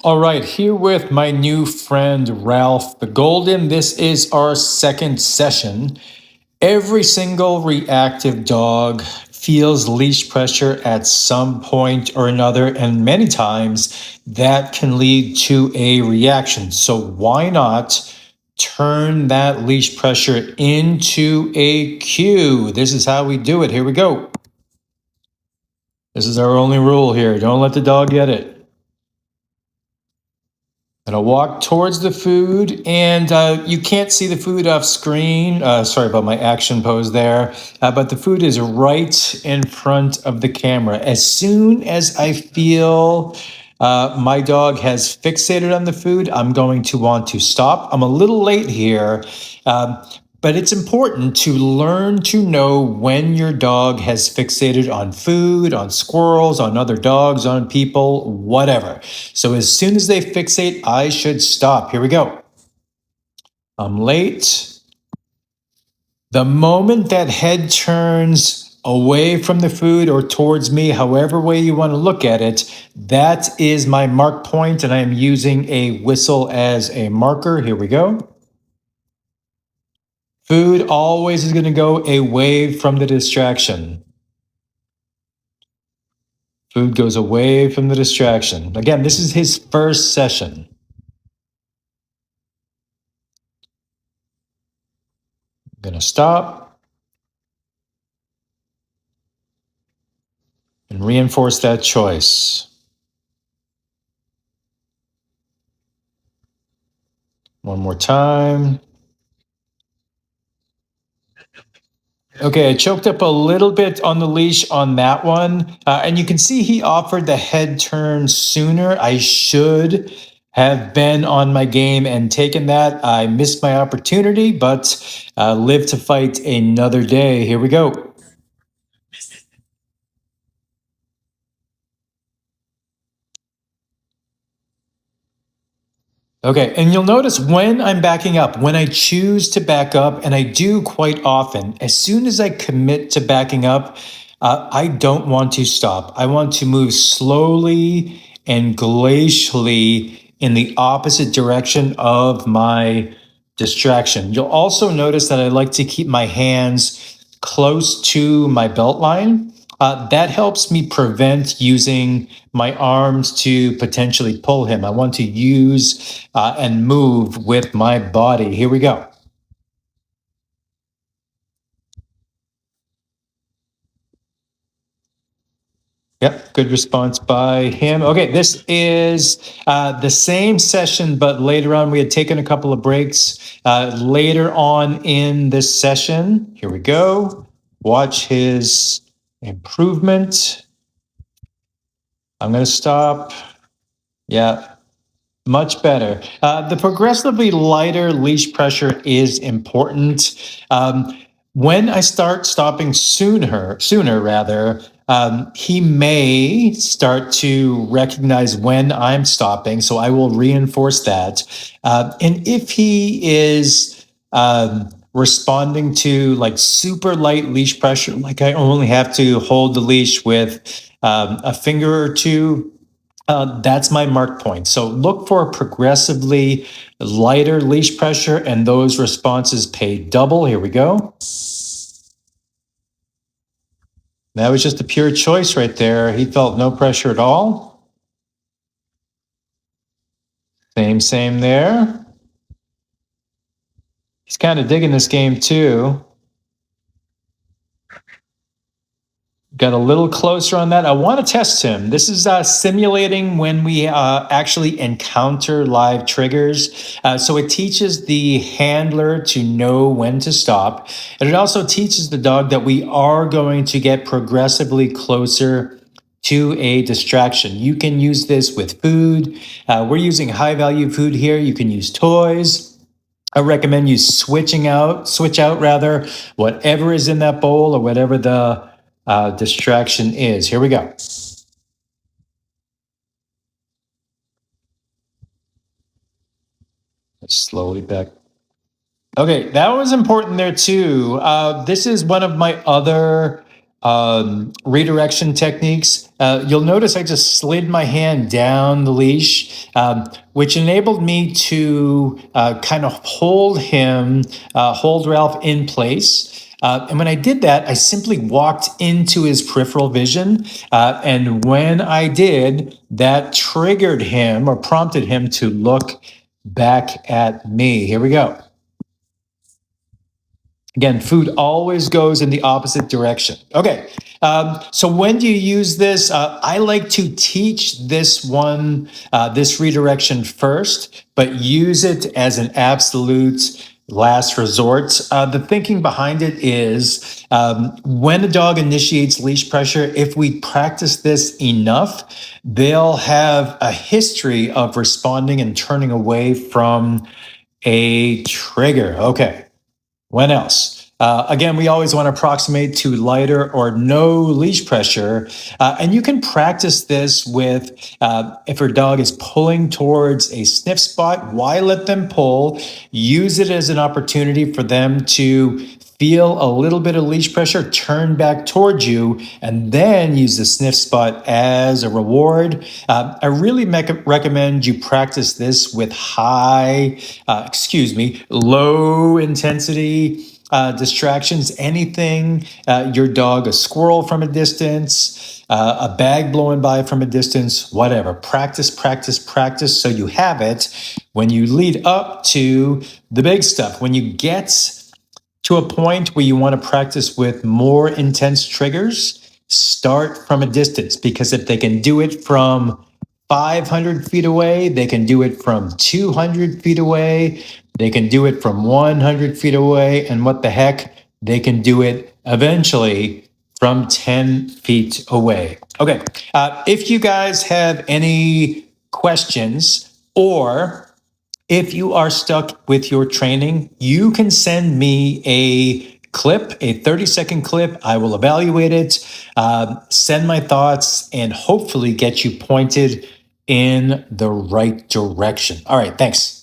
All right, here with my new friend Ralph the Golden. This is our second session. Every single reactive dog feels leash pressure at some point or another, and many times that can lead to a reaction. So why not turn that leash pressure into a cue? This is how we do it. Here we go. This is our only rule here. Don't let the dog get it. And I'll walk towards the food, and you can't see the food off screen. Sorry about my action pose there, but the food is right in front of the camera. As soon as I feel my dog has fixated on the food, I'm going to want to stop. I'm a little late here, but it's important to learn to know when your dog has fixated on food, on squirrels, on other dogs, on people, whatever. So as soon as they fixate, I should stop. Here we go. I'm late. The moment that head turns away from the food or towards me, however way you want to look at it, that is my mark point, and I am using a whistle as a marker. Here we go. Food always is going to go away from the distraction. Food goes away from the distraction. Again, this is his first session. I'm going to stop and reinforce that choice. One more time. Okay, I choked up a little bit on the leash on that one. And you can see he offered the head turn sooner. I should have been on my game and taken that. I missed my opportunity, but live to fight another day. Here we go. Okay, and you'll notice when I'm backing up, when I choose to back up, and I do quite often, as soon as I commit to backing up, I don't want to stop. I want to move slowly and glacially in the opposite direction of my distraction. You'll also notice that I like to keep my hands close to my belt line. That helps me prevent using my arms to potentially pull him. I want to use and move with my body. Here we go. Yep, good response by him. Okay, this is the same session, but later on we had taken a couple of breaks. Later on in this session, here we go. Watch his improvement. I'm going to stop. Yeah, much better. The progressively lighter leash pressure is important. When I start stopping sooner rather, he may start to recognize when I'm stopping, so I will reinforce that. And if he is responding to like super light leash pressure, like I only have to hold the leash with a finger or two, that's my mark point. So look for progressively lighter leash pressure, and those responses pay double. Here we go. That was just a pure choice right there. He felt no pressure at all. Same there. He's kind of digging this game too. Got a little closer on that. I want to test him. This is simulating when we actually encounter live triggers. So it teaches the handler to know when to stop. And it also teaches the dog that we are going to get progressively closer to a distraction. You can use this with food. We're using high value food here. You can use toys. I recommend you switch out rather, whatever is in that bowl or whatever the distraction is. Here we go. Slowly back. Okay, that was important there too. This is one of my other redirection techniques. You'll notice I just slid my hand down the leash, which enabled me to kind of hold Ralph in place. And when I did that, I simply walked into his peripheral vision. And when I did, that triggered him or prompted him to look back at me. Here we go. Again, food always goes in the opposite direction. Okay, so when do you use this? I like to teach this this redirection first, but use it as an absolute last resort. The thinking behind it is when a dog initiates leash pressure, if we practice this enough, they'll have a history of responding and turning away from a trigger. Okay. When else? Again, we always want to approximate to lighter or no leash pressure. And you can practice this with if your dog is pulling towards a sniff spot, why let them pull? Use it as an opportunity for them to feel a little bit of leash pressure, turn back towards you, and then use the sniff spot as a reward. I really recommend you practice this with low intensity distractions, anything, your dog, a squirrel from a distance, a bag blowing by from a distance, whatever. Practice, practice, practice so you have it when you lead up to the big stuff. When you get to a point where you want to practice with more intense triggers, start from a distance, because if they can do it from 500 feet away, they can do it from 200 feet away, they can do it from 100 feet away, and what the heck, they can do it eventually from 10 feet away. Okay, if you guys have any questions, or if you are stuck with your training, you can send me a clip, a 30-second clip. I will evaluate it, send my thoughts, and hopefully get you pointed in the right direction. All right, thanks.